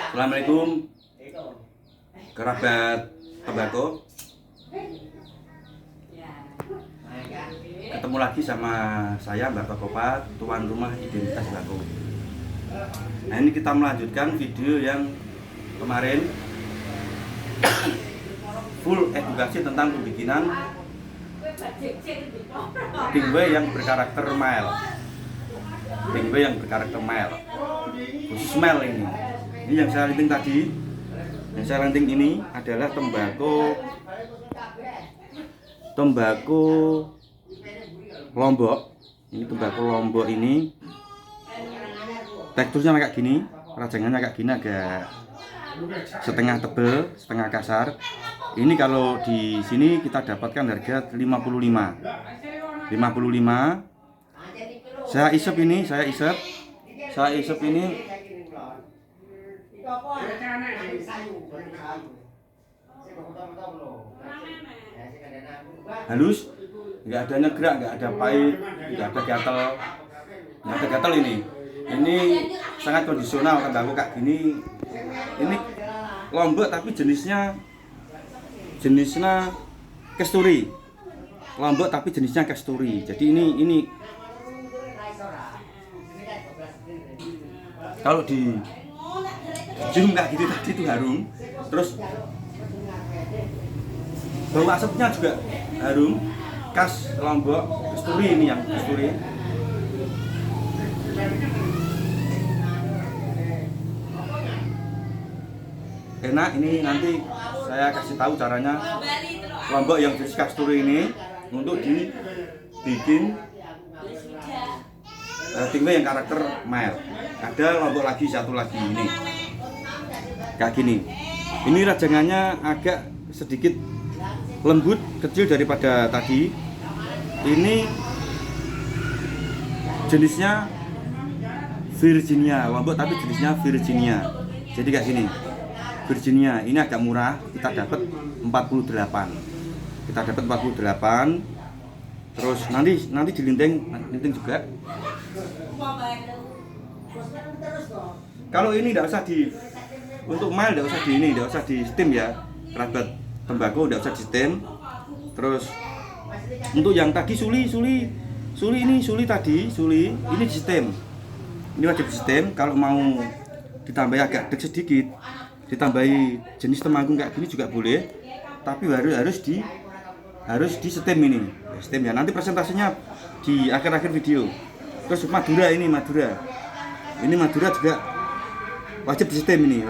Assalamualaikum kerabat tembakau. Ketemu lagi sama saya Mbak Tokopat, tuan rumah identitas tembakau. Nah, ini kita melanjutkan video yang kemarin full edukasi tentang pembikinan dingwe yang berkarakter male. Dingwe yang berkarakter male. Khusus male ini. Ini yang saya linting tadi. Yang saya linting ini adalah tembakau Lombok. Ini tembakau Lombok ini teksturnya kayak gini, rajangannya kayak gini, agak setengah tebal, setengah kasar. Ini kalau di sini kita dapatkan harga 55. Saya isep ini. Halus, nggak ada nyegrak, nggak ada pahit, nggak ada gatal ini. Ini sangat kondisional tembakau kayak gini. Ini Lombok tapi jenisnya kasturi. Lombok tapi jenisnya kasturi. Jadi ini kalau di cium kayak gitu tadi itu harum. Terus bau asapnya juga harum. Khas Lombok kasturi, ini yang kasturi. Enak, ini nanti saya kasih tahu caranya Lombok yang jenis kasturi ini untuk dibikin dingwe yang karakter male. Ada Lombok lagi, satu lagi ini kayak gini. Ini rajangannya agak sedikit lembut, kecil daripada tadi. Ini jenisnya Virginia, Lombok tapi jenisnya Virginia. Jadi kayak gini. Virginia ini agak murah, kita dapat 48. Terus nanti dilinting juga. Kalau ini tidak usah untuk mile tidak usah di steam ya, kerabat tembakau tidak usah di steam. Terus untuk yang tadi suli ini di steam. Ini wajib di steam. Kalau mau ditambahi agak dek sedikit, ditambahi jenis temanggung kayak gini juga boleh, tapi harus di steam ini, steam ya. Nanti presentasinya di akhir video. Terus Madura juga wajib di steam ini,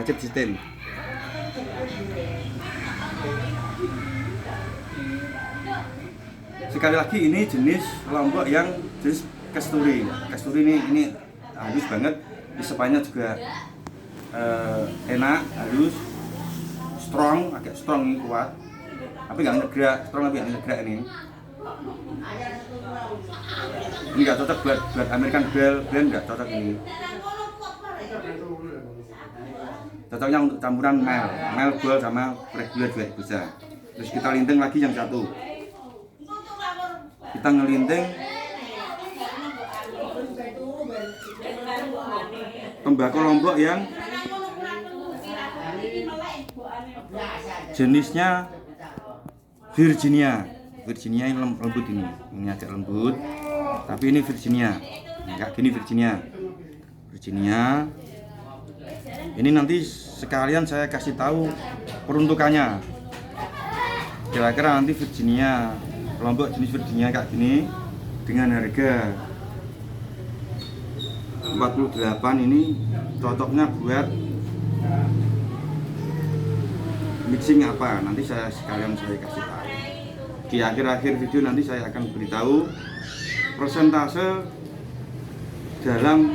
Sekali lagi ini jenis Lombok yang jenis kasturi. Kasturi ini halus banget, isepannya juga enak, halus, agak strong ini, kuat, tapi nggak ngegrak, ini. Ini nggak cocok buat American blend, nggak cocok ini. Cocoknya untuk campuran male gold sama regular juga bisa. Terus kita linting lagi yang satu. Kita ngelinting tembakau Lombok yang jenisnya Virginia ini lembut ini agak lembut, tapi ini Virginia, kayak gini Virginia. Ini nanti sekalian saya kasih tahu peruntukannya. Kira-kira nanti Virginia Lombok jenis Virginia kayak gini dengan harga 48 ini cocoknya buat mixing apa, nanti sekalian saya kasih tahu. Di akhir-akhir video nanti saya akan beritahu persentase dalam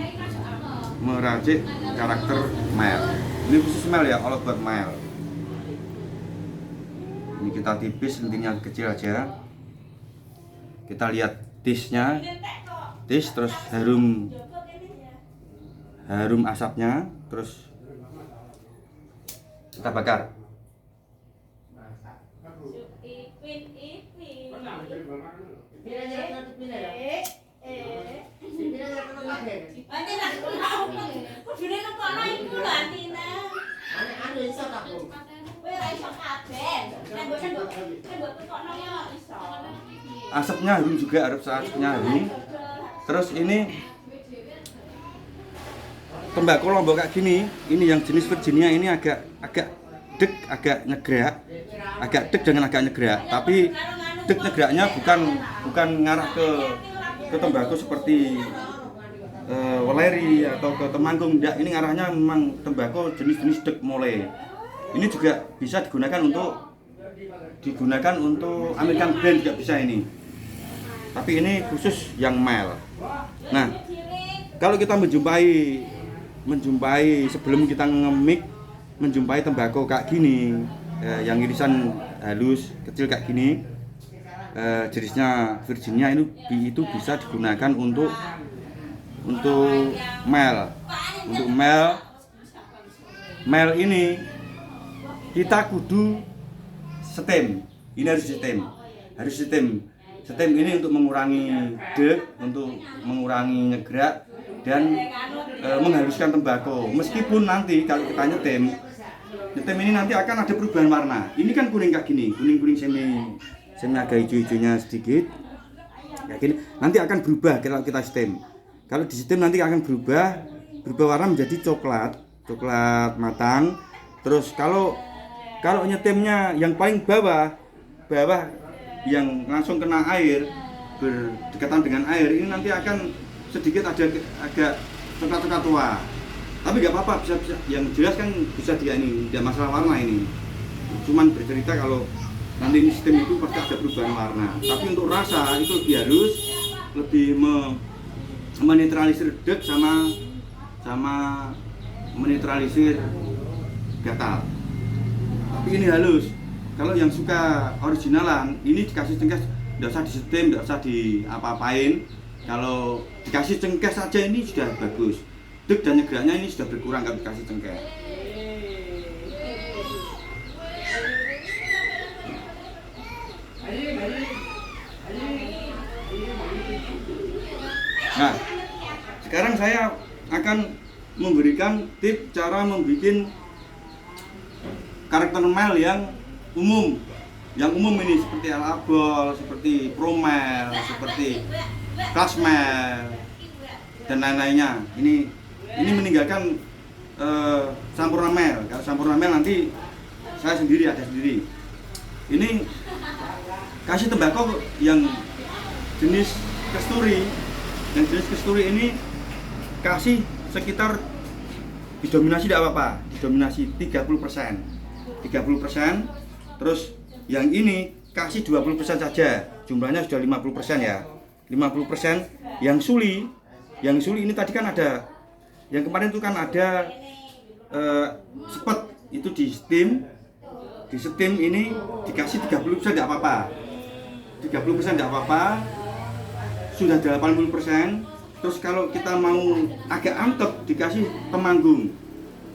meracik karakter mild. Ini khusus mild ya, all about mild. Ini kita tipis, lentiknya kecil aja. Kita lihat taste-nya, terus harum asapnya, terus kita bakar. Asapnya harum juga, asapnya harum. Terus ini tembakau Lombok kayak gini, ini yang jenis Virginia ini agak deg, agak nyegrak, agak deg dengan agak nyegrak. Tapi deg nyegraknya bukan ngarah ke tembakau seperti weleri atau ke temanggung, enggak. Ini arahnya memang tembakau jenis-jenis deg mole. Ini juga bisa digunakan untuk American blend juga bisa ini. Tapi ini khusus yang mild. Nah, kalau kita menjumpai sebelum kita nge-mix, menjumpai tembakau kayak gini, yang irisan halus kecil kayak gini, jenisnya Virginia itu bisa digunakan untuk mild. Untuk mild ini kita kudu steam. Ini harus steam. Steam ini untuk mengurangi deg, untuk mengurangi nyegrak dan menghaluskan tembakau. Meskipun nanti kalau kita nyetem ini nanti akan ada perubahan warna. Ini kan kuning kayak gini, kuning semi agak hijau-hijaunya sedikit kayak gini. Nanti akan berubah kalau kita steam. Kalau di steam nanti akan berubah warna menjadi coklat matang. Terus kalau nyetemnya yang paling bawah yang langsung kena air, berdekatan dengan air, ini nanti akan sedikit agak coklat tua. Tapi nggak apa-apa, bisa yang jelas kan bisa ini tidak masalah warna ini. Cuman bercerita kalau nanti ini sistem itu pasti ada perubahan warna. Tapi untuk rasa itu lebih halus, lebih menetralisir deg sama menetralisir gatal. Tapi ini halus. Kalau yang suka originalan, ini dikasih cengkeh, tidak usah di steam, tidak usah di apa-apain. Kalau dikasih cengkeh saja ini sudah bagus. Deg dan nyegraknya ini sudah berkurang kalau dikasih cengkeh. Nah, sekarang saya akan memberikan tips cara membuat karakter mild yang umum. Yang umum ini seperti Alabol, seperti Promel, seperti Klasmel dan lain-lainnya. Ini meninggalkan Sampurna Mel. Kalau Sampurna Mel nanti saya ada sendiri. Ini kasih tembakau yang jenis kasturi. Yang jenis kasturi ini kasih sekitar didominasi tidak apa-apa, didominasi 30%. Terus yang ini kasih 20% saja, jumlahnya sudah 50% ya. 50% yang suli ini tadi kan ada, yang kemarin itu kan ada sepet itu di steam ini dikasih 30% tidak apa-apa. 30% tidak apa-apa, sudah 80%. Terus kalau kita mau agak antep dikasih temanggung.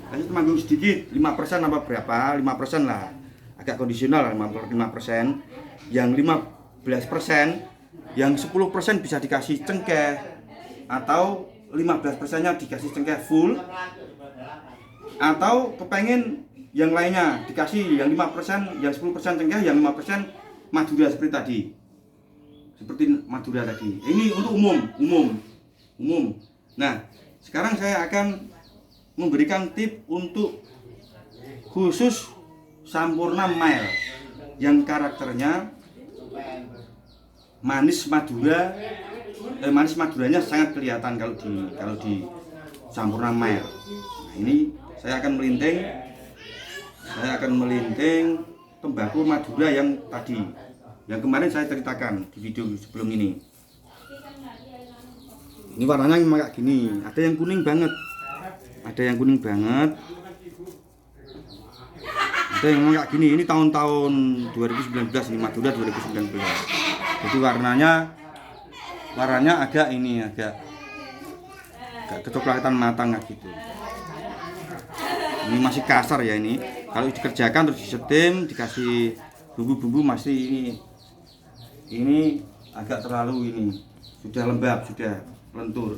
Kasih temanggung sedikit, 5% apa berapa? 5% lah. Agak kondisional lah, 5%. Yang 15%, yang 10% bisa dikasih cengkeh, atau 15%-nya dikasih cengkeh full, atau kepengen yang lainnya dikasih yang 5%, yang 10% cengkeh, yang 5% Madura seperti tadi. Seperti Madura tadi. Ini untuk umum. Nah, sekarang saya akan memberikan tips untuk khusus Sampurna Mild yang karakternya manis Maduranya sangat kelihatan kalau di Sampurna Mild. Nah, ini saya akan melinting tembakau Madura yang tadi yang kemarin saya ceritakan di video sebelum ini. Ini warnanya memang kayak gini, ada yang kuning banget, ada yang kuning banget, ada yang memang kayak gini. Ini tahun-tahun 2019, ini Madura 2019. Jadi warnanya agak ini, agak kecoklatan matang kayak gitu. Ini masih kasar ya ini. Kalau dikerjakan terus disetim, dikasih bumbu-bumbu masih ini agak terlalu ini. Sudah lembab, sudah lentur.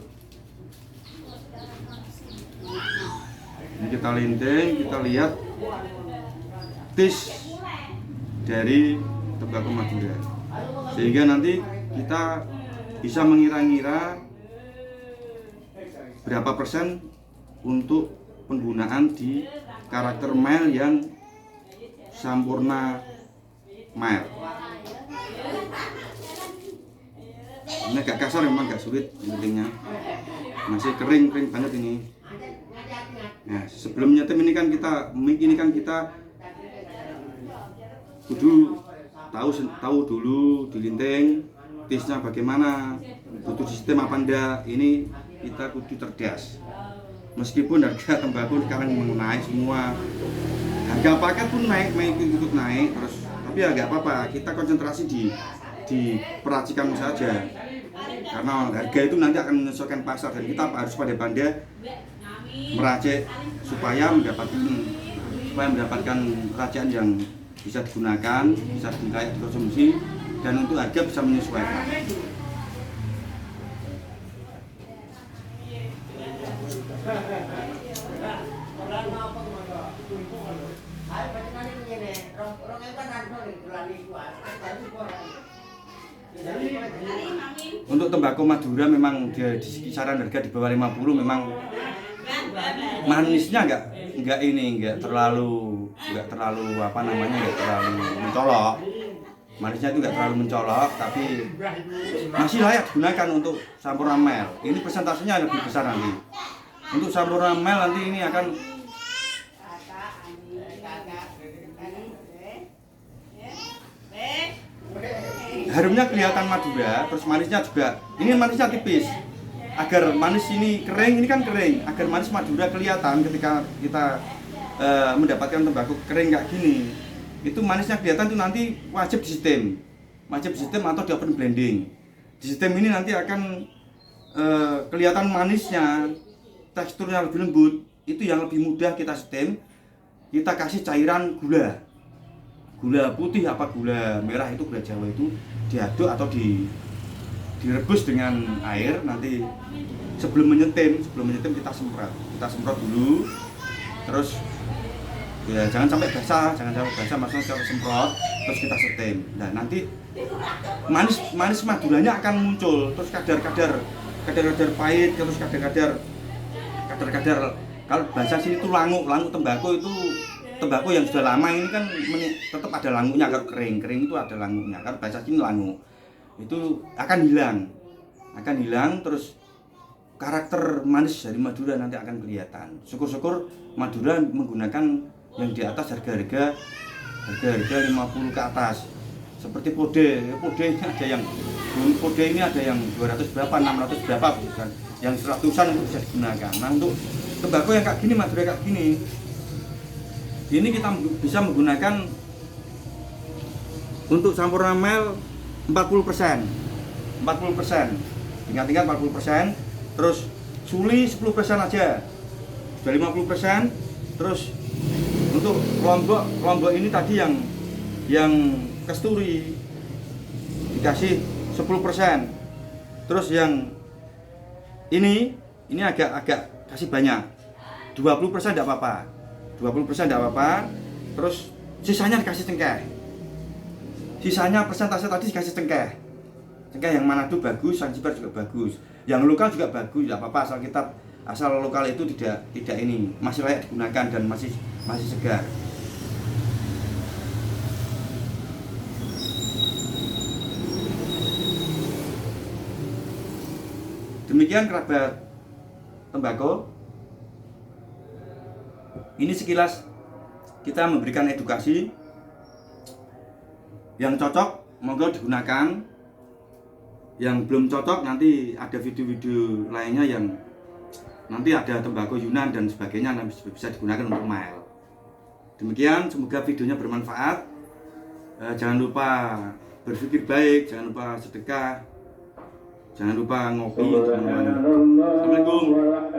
Ini kita linting, kita lihat taste dari tembakau Madura. Sehingga nanti kita bisa mengira-ngira berapa persen untuk penggunaan di karakter mild yang Sampurna mild. Ini agak kasar, memang agak sulit pentingnya, masih kering banget ini. Nah, sebelum nyetim ini kan kita kudu tahu dulu dilinting taste-nya bagaimana, butuh sistem apa enggak. Ini kita kudu cerdas. Meskipun harga tembakau sekarang naik semua, harga paket pun ikut naik terus, tapi ya nggak apa-apa, kita konsentrasi di peracikan saja, karena harga itu nanti akan menyesuaikan pasar dan kita harus pandai-pandai meracik supaya mendapatkan racikan yang bisa digunakan, bisa layak dikonsumsi, dan untuk harga bisa menyesuaikan. Untuk tembakau Madura memang dia di kisaran harga di bawah 50, memang manisnya enggak terlalu mencolok. Manisnya itu enggak terlalu mencolok, tapi masih layak digunakan untuk Sampurna mild. Ini persentasenya lebih besar nanti. Untuk Sampurna mild nanti ini akan harumnya kelihatan Madura, terus manisnya juga. Ini manisnya tipis. Agar manis ini kering, ini kan kering. Agar manis Madura kelihatan ketika kita mendapatkan tembakau kering kayak gini. Itu manisnya kelihatan itu nanti wajib di sistem atau di open blending. Di sistem ini nanti akan kelihatan manisnya, teksturnya lebih lembut. Itu yang lebih mudah kita sistem. Kita kasih cairan gula putih apa gula merah, itu gula Jawa itu diaduk atau direbus dengan air. Nanti sebelum menyetim kita semprot dulu, terus ya jangan sampai basah, maksudnya kita semprot terus kita setim. Nah, nanti manis Maduranya akan muncul, terus kadar pahit, terus kadar kalau bahasa sini itu langu tembakau itu. Tembakau yang sudah lama ini kan tetap ada langunya. Kalau kering itu ada langunya. Kalau bahasa sini langu itu akan hilang, terus karakter manis dari Madura nanti akan kelihatan. Syukur-syukur Madura menggunakan yang di atas harga 50 ke atas. Seperti pode ini ada yang 200 berapa, 600 berapa, bukan? Yang 100-an itu bisa digunakan. Nah, untuk tembakau yang kayak gini, Madura kayak gini, ini kita bisa menggunakan untuk Sampurna mild 40%, tingkat 40%, terus suli 10% aja, sudah 50%. Terus untuk lombok ini tadi yang kasturi dikasih 10%, terus yang ini agak kasih banyak, 20% tidak apa-apa. 20% tidak apa-apa, terus sisanya dikasih cengkeh. Sisanya persentase tadi dikasih cengkeh. Cengkeh yang Manado bagus, Zanzibar juga bagus, yang lokal juga bagus, tidak apa-apa, asal lokal itu tidak ini, masih layak digunakan dan masih segar. Demikian kerabat tembakau. Ini sekilas kita memberikan edukasi yang cocok monggo digunakan. Yang belum cocok nanti ada video-video lainnya yang nanti ada tembakau Yunan dan sebagainya yang bisa digunakan untuk mild. Demikian, semoga videonya bermanfaat. Jangan lupa berpikir baik, jangan lupa sedekah, jangan lupa ngopi, teman-teman. Assalamualaikum.